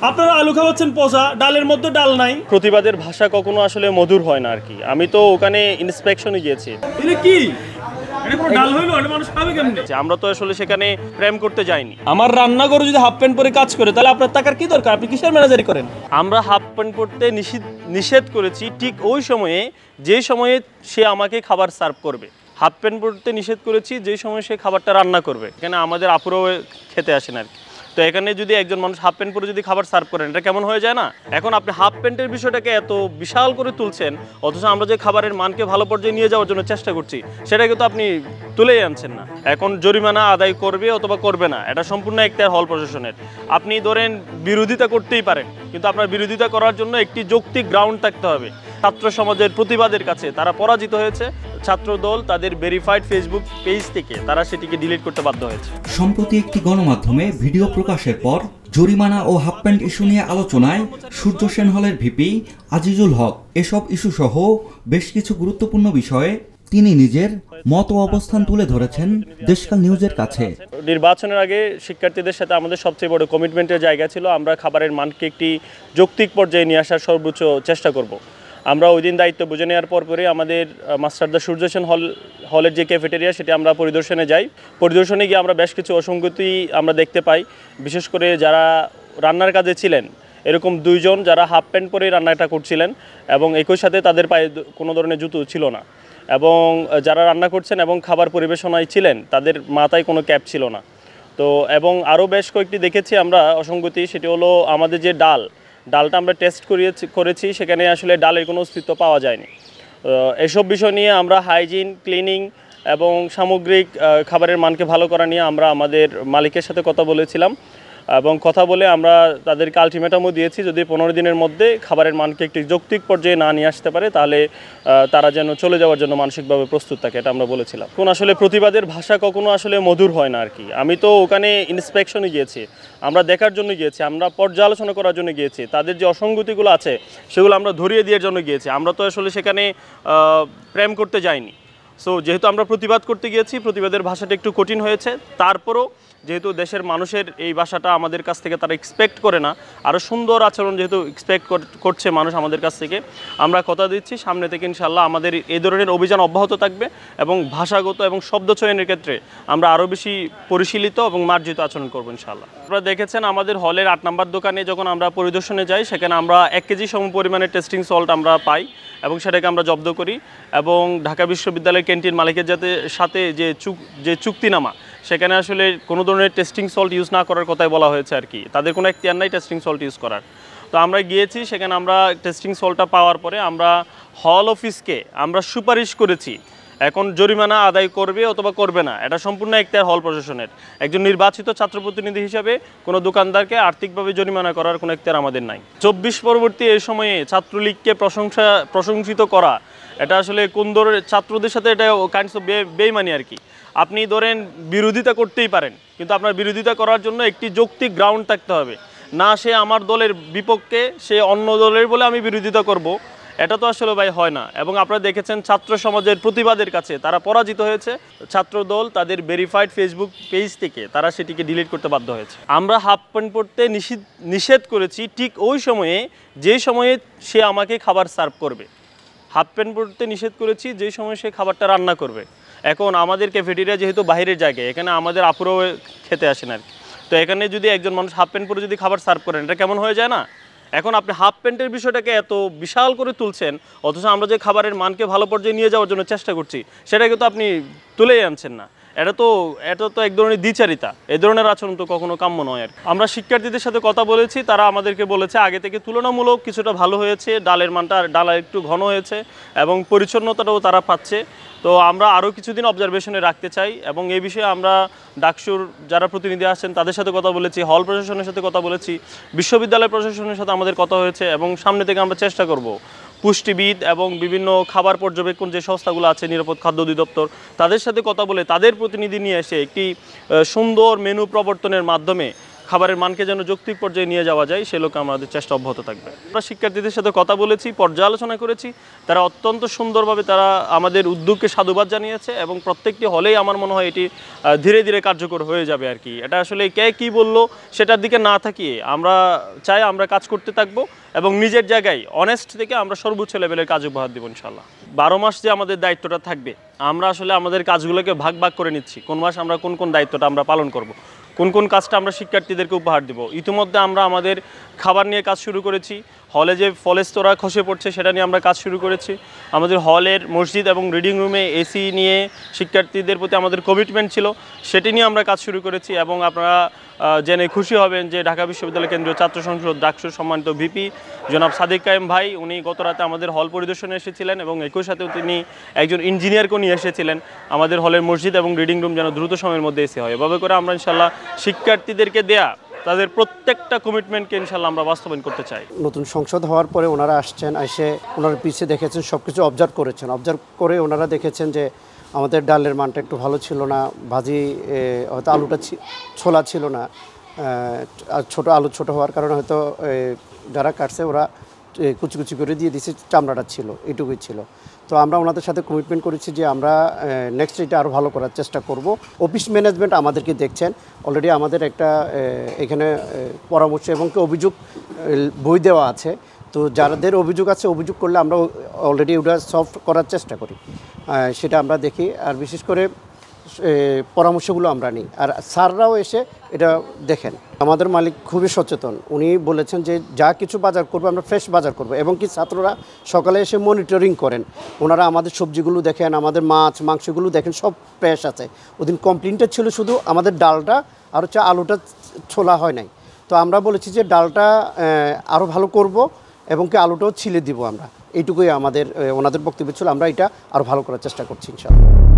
আপনারা আলু খাওয়াচ্ছেন পচা, ডালের মধ্যে ডাল নাই। প্রতিবাদের ভাষা কখনো আসলে মধুর হয় না আর কি। আমি তো ওখানে ইন্সপেকশনে গিয়েছি। এটা কি? এটা কোনো ডাল হইলো? এটা মানুষ খাবে কেমনে? আমরা তো আসলে সেখানে প্রেম করতে যাইনি। আমার রান্নাঘরে যদি হাফ প্যান্ট পরে কাজ করে তাহলে আপনার টাকার কি দরকার? আপনি কিসের ম্যানেজারি করেন? আমরা হাফ প্যান্ট পরতে নিষেধ করেছি ঠিক ওই সময়ে যে সময়ে সে আমাকে খাবার সার্ভ করবে। হাফ প্যান্ট পরতে নিষেধ করেছি যে সময় সে খাবারটা রান্না করবে। এখানে আমাদের আপুরাও খেতে আসেন আর কি। তো এখানে যদি একজন মানুষ হাফ প্যান্ট পরে যদি খাবার সার্ভ করেন, এটা কেমন হয়ে যায় না? এখন আপনি হাফ প্যান্টের বিষয়টাকে এত বিশাল করে তুলছেন, অথচ আমরা যে খাবারের মানকে ভালো পর্যায়ে নিয়ে যাওয়ার জন্য চেষ্টা করছি সেটাকে তো আপনি তুলেই আনছেন না। এখন জরিমানা আদায় করবে অথবা করবে না, এটা সম্পূর্ণ এখতিয়ার হল প্রশাসনের। আপনি ধরেন বিরোধিতা করতেই পারেন, কিন্তু আপনার বিরোধিতা করার জন্য একটি যৌক্তিক গ্রাউন্ড থাকতে হবে। ছাত্র সমাজের প্রতিবাদের কাছে তারা পরাজিত হয়েছে। ছাত্রদল তাদের ভেরিফাইড ফেসবুক পেজ থেকে তারা সেটিকে ডিলিট করতে বাধ্য হয়েছে। সম্প্রতি একটি গণমাধ্যমে ভিডিও প্রকাশের পর জরিমানা ও হাফ প্যান্ট ইস্যু নিয়ে আলোচনায় সূর্য সেন হলের ভিপি আজিজুল হক এসব ইস্যু সহ বেশ কিছু গুরুত্বপূর্ণ বিষয়ে তিনি নিজের মত ও অবস্থান তুলে ধরেছেন দেশকাল নিউজের কাছে। নির্বাচনের আগে শিক্ষার্থীদের সাথে আমাদের সবচেয়ে বড় কমিটমেন্টের জায়গা ছিল আমরা খাবারের মানকে একটি যৌক্তিক পর্যায়ে নিয়ে আসার সর্বোচ্চ চেষ্টা করব। আমরা ওই দিন দায়িত্ব বুঝে নেওয়ার পরে আমাদের মাস্টারদা সূর্য সেন হলের যে ক্যাফেটেরিয়া সেটি আমরা পরিদর্শনে যাই। পরিদর্শনে গিয়ে আমরা বেশ কিছু অসঙ্গতি আমরা দেখতে পাই। বিশেষ করে যারা রান্নার কাজে ছিলেন এরকম দুইজন যারা হাফ প্যান্ট পরে রান্নাটা করছিলেন এবং একই সাথে তাদের পায়ে কোনো ধরনের জুতো ছিল না, এবং যারা রান্না করছেন এবং খাবার পরিবেশনায় ছিলেন তাদের মাথায় কোনো ক্যাপ ছিল না। তো এবং আরও বেশ কয়েকটি দেখেছি আমরা অসঙ্গতি, সেটি হলো আমাদের যে ডালটা আমরা টেস্ট করেছি সেখানে আসলে ডালের কোনো অস্তিত্ব পাওয়া যায়নি। এসব বিষয় নিয়ে আমরা হাইজিন, ক্লিনিং এবং সামগ্রিক খাবারের মানকে ভালো করা নিয়ে আমরা আমাদের মালিকের সাথে কথা বলেছিলাম, এবং কথা বলে আমরা তাদেরকে আলটিমেটামও দিয়েছি যদি 15 দিনের মধ্যে খাবারের মানকে একটি যৌক্তিক পর্যায়ে না নিয়ে আসতে পারে তাহলে তারা যেন চলে যাওয়ার জন্য মানসিকভাবে প্রস্তুত থাকে, এটা আমরা বলেছিলাম। কোন আসলে প্রতিবাদের ভাষা কখনো আসলে মধুর হয় না আর কি। আমি তো ওখানে ইন্সপেকশনে গিয়েছি, আমরা দেখার জন্য গিয়েছি, আমরা পর্যালোচনা করার জন্য গিয়েছি, তাদের যে অসঙ্গতিগুলো আছে সেগুলো আমরা ধরিয়ে দেওয়ার জন্য গিয়েছি। আমরা তো আসলে সেখানে প্রেম করতে যাইনি। সো যেহেতু আমরা প্রতিবাদ করতে গিয়েছি, প্রতিবাদের ভাষাটা একটু কঠিন হয়েছে, তারপরও যেহেতু দেশের মানুষের এই ভাষাটা আমাদের কাছ থেকে তারা এক্সপেক্ট করে না, আরও সুন্দর আচরণ যেহেতু এক্সপেক্ট করছে মানুষ আমাদের কাছ থেকে, আমরা কথা দিচ্ছি সামনে থেকে ইনশাআল্লাহ আমাদের এই ধরনের অভিযান অব্যাহত থাকবে এবং ভাষাগত এবং শব্দ চয়নের ক্ষেত্রে আমরা আরও বেশি পরিশীলিত এবং মার্জিত আচরণ করবো ইনশাআল্লাহ। আপনারা দেখেছেন আমাদের হলের 8 নম্বর দোকানে যখন আমরা পরিদর্শনে যাই সেখানে আমরা 1 কেজি সম পরিমাণে টেস্টিং সল্ট আমরা পাই এবং সেটাকে আমরা জব্দ করি, এবং ঢাকা বিশ্ববিদ্যালয়ের ক্যান্টিন মালিকের সাথে যে চুক্তিনামা সেখানে আসলে কোনো ধরনের টেস্টিং সল্ট ইউজ না করার কথাই বলা হয়েছে আর কি। তাদের কোনো এখতিয়ার নাই টেস্টিং সল্ট ইউজ করার। তো আমরা গিয়েছি সেখানে, আমরা টেস্টিং সল্টটা পাওয়ার পরে আমরা হল অফিসকে আমরা সুপারিশ করেছি এখন জরিমানা আদায় করবে অথবা করবে না, এটা সম্পূর্ণ এখতিয়ার হল প্রশাসনের। একজন নির্বাচিত ছাত্র প্রতিনিধি হিসাবে কোনো দোকানদারকে আর্থিকভাবে জরিমানা করার কোনো এখতিয়ার আমাদের নাই। 24 পরবর্তী এই সময়ে ছাত্রলীগকে প্রশংসিত করা, এটা আসলে কোন ধরনের ছাত্রদের সাথে এটা কাইন্ডস অফ বেইমানি আর কি। আপনি ধরেন বিরোধিতা করতেই পারেন, কিন্তু আপনার বিরোধিতা করার জন্য একটি যৌক্তিক গ্রাউন্ড থাকতে হবে। না সে আমার দলের বিপক্ষে, সে অন্য দলের বলে আমি বিরোধিতা করব, এটা তো আসলে ভাই হয় না। এবং আপনারা দেখেছেন ছাত্র সমাজের প্রতিবাদের কাছে তারা পরাজিত হয়েছে। ছাত্রদল তাদের ভেরিফাইড ফেসবুক পেজ থেকে তারা সেটিকে ডিলিট করতে বাধ্য হয়েছে। আমরা হাফ প্যান্ট পরতে নিষেধ করেছি ঠিক ওই সময়ে যে সময়ে সে আমাকে খাবার সার্ভ করবে। হাফ প্যান্ট পরতে নিষেধ করেছি যে সময় সে খাবারটা রান্না করবে। এখন আমাদের ক্যাফেটেরিয়া যেহেতু বাইরের জায়গায়, এখানে আমাদের আপুরাও খেতে আসেন আর কি। তো এখানে যদি একজন মানুষ হাফ প্যান্ট পরে যদি খাবার সার্ভ করেন, এটা কেমন হয়ে যায় না? এখন আপনি হাফ প্যান্টের বিষয়টাকে এত বিশাল করে তুলছেন, অথচ আমরা যে খাবারের মানকে ভালো পর্যায়ে নিয়ে যাওয়ার জন্য চেষ্টা করছি সেটাকে তো আপনি তুলেই আনছেন না। এটা তো এক ধরনের দ্বিচারিতা, এই ধরনের আচরণ তো কখনো কাম্য নয় আর। আমরা শিক্ষার্থীদের সাথে কথা বলেছি, তারা আমাদেরকে বলেছে আগে থেকে তুলনামূলক কিছুটা ভালো হয়েছে, ডালের মানটা একটু ঘন হয়েছে এবং পরিচ্ছন্নতাটাও তারা পাচ্ছে। তো আমরা আরও কিছুদিন অবজারভেশনে রাখতে চাই, এবং এই বিষয়ে আমরা ডাকসুর যারা প্রতিনিধি আসছেন তাদের সাথে কথা বলেছি, হল প্রশাসনের সাথে কথা বলেছি, বিশ্ববিদ্যালয় প্রশাসনের সাথে আমাদের কথা হয়েছে, এবং সামনে থেকে আমরা চেষ্টা করব পুষ্টিবিদ এবং বিভিন্ন খাবার পর্যবেক্ষণ যে সংস্থাগুলো আছে, নিরাপদ খাদ্য অধিদপ্তর, তাদের সাথে কথা বলে তাদের প্রতিনিধি নিয়ে এসে একটি সুন্দর মেনু প্রবর্তনের মাধ্যমে খাবারের মানকে যেন যৌক্তিক পর্যায়ে নিয়ে যাওয়া যায় সে লোকে আমাদের চেষ্টা অব্যাহত থাকবে। আমরা শিক্ষার্থীদের সাথে কথা বলেছি, পর্যালোচনা করেছি, তারা অত্যন্ত সুন্দরভাবে তারা আমাদের উদ্যোগকে সাধুবাদ জানিয়েছে এবং প্রত্যেকটি হলেই আমার মনে হয় এটি ধীরে ধীরে কার্যকর হয়ে যাবে আর কি। এটা আসলে কে কী বললো সেটার দিকে না থাকিয়ে আমরা চাই আমরা কাজ করতে থাকবো এবং নিজের জায়গায় অনেস্ট থেকে আমরা সর্বোচ্চ লেভেলের কাজ উপহার দেবো ইনশাল্লাহ। 12 মাস যে আমাদের দায়িত্বটা থাকবে আমরা আসলে আমাদের কাজগুলোকে ভাগ ভাগ করে নিচ্ছি, কোন মাস আমরা কোন কোন দায়িত্বটা আমরা পালন করব, কোন কোন কাজটা আমরা শিক্ষার্থীদেরকে উপহার দেব। ইতিমধ্যে আমরা আমাদের খাবার নিয়ে কাজ শুরু করেছি, হলে যে ফলেস্তরা খসে পড়ছে সেটা নিয়ে আমরা কাজ শুরু করেছি, আমাদের হলের মসজিদ এবং রিডিং রুমে এসি নিয়ে শিক্ষার্থীদের প্রতি আমাদের কমিটমেন্ট ছিল সেটি নিয়ে আমরা কাজ শুরু করেছি। এবং আপনারা জেনে খুশি হবেন যে ঢাকা বিশ্ববিদ্যালয় কেন্দ্রীয় ছাত্র সংসদ ডাকসুর সম্মানিত ভিপি জনাব সাদিক কায়েম ভাই উনি গত রাতে আমাদের হল পরিদর্শনে এসেছিলেন এবং একই সাথেও তিনি একজন ইঞ্জিনিয়ারকেও নিয়ে এসেছিলেন আমাদের হলের মসজিদ এবং রিডিং রুম যেন দ্রুত সময়ের মধ্যে এসে হয়। এভাবে করে আমরা ইনশাল্লাহ শিক্ষার্থীদেরকে দেয়া তাদের প্রত্যেকটা কমিটমেন্টকে ইনশাল্লাহ আমরা বাস্তবায়ন করতে চাই। নতুন সংসদ হওয়ার পরে ওনারা আসছেন, এসে ওনারা পিছিয়ে দেখেছেন, সব কিছু অবজার্ভ করেছেন। অবজার্ভ করে ওনারা দেখেছেন যে আমাদের ডালের মানটা একটু ভালো ছিল না, ভাজি হয়তো আলুটা ছোলা ছিল না, ছোটো আলু ছোটো হওয়ার কারণে হয়তো যারা কাটছে ওরা কুচি কুচি করে দিয়ে দিয়েছে, চামড়াটা ছিল, এইটুকুই ছিল। তো আমরা ওনাদের সাথে কমিটমেন্ট করেছি যে আমরা নেক্সট এটা আরও ভালো করার চেষ্টা করব। অফিস ম্যানেজমেন্ট আমাদেরকে দেখছেন, অলরেডি আমাদের একটা এখানে পরামর্শ এবং অভিযোগ বই দেওয়া আছে। তো যাদের অভিযোগ আছে অভিযোগ করলে আমরা অলরেডি ওটা সলভ করার চেষ্টা করি, সেটা আমরা দেখি। আর বিশেষ করে পরামর্শগুলো আমরা নিই, আর স্যাররাও এসে এটা দেখেন। আমাদের মালিক খুবই সচেতন, উনি বলেছেন যে যা কিছু বাজার করবো আমরা ফ্রেশ বাজার করব। এবং কি ছাত্ররা সকালে এসে মনিটরিং করেন, ওনারা আমাদের সবজিগুলো দেখেন, আমাদের মাছ মাংসগুলো দেখেন, সব ফ্রেশ আছে। ওদিন কমপ্লেনটা ছিল শুধু আমাদের ডালটা আর হচ্ছে আলুটা ছোলা হয় নাই। তো আমরা বলেছি যে ডালটা আরও ভালো করব এবং কি আলুটাও ছিলে দিব আমরা, এইটুকুই আমাদের ওনাদের বক্তব্য ছিল। আমরা এটা আরও ভালো করার চেষ্টা করছি ইনশাআল্লাহ।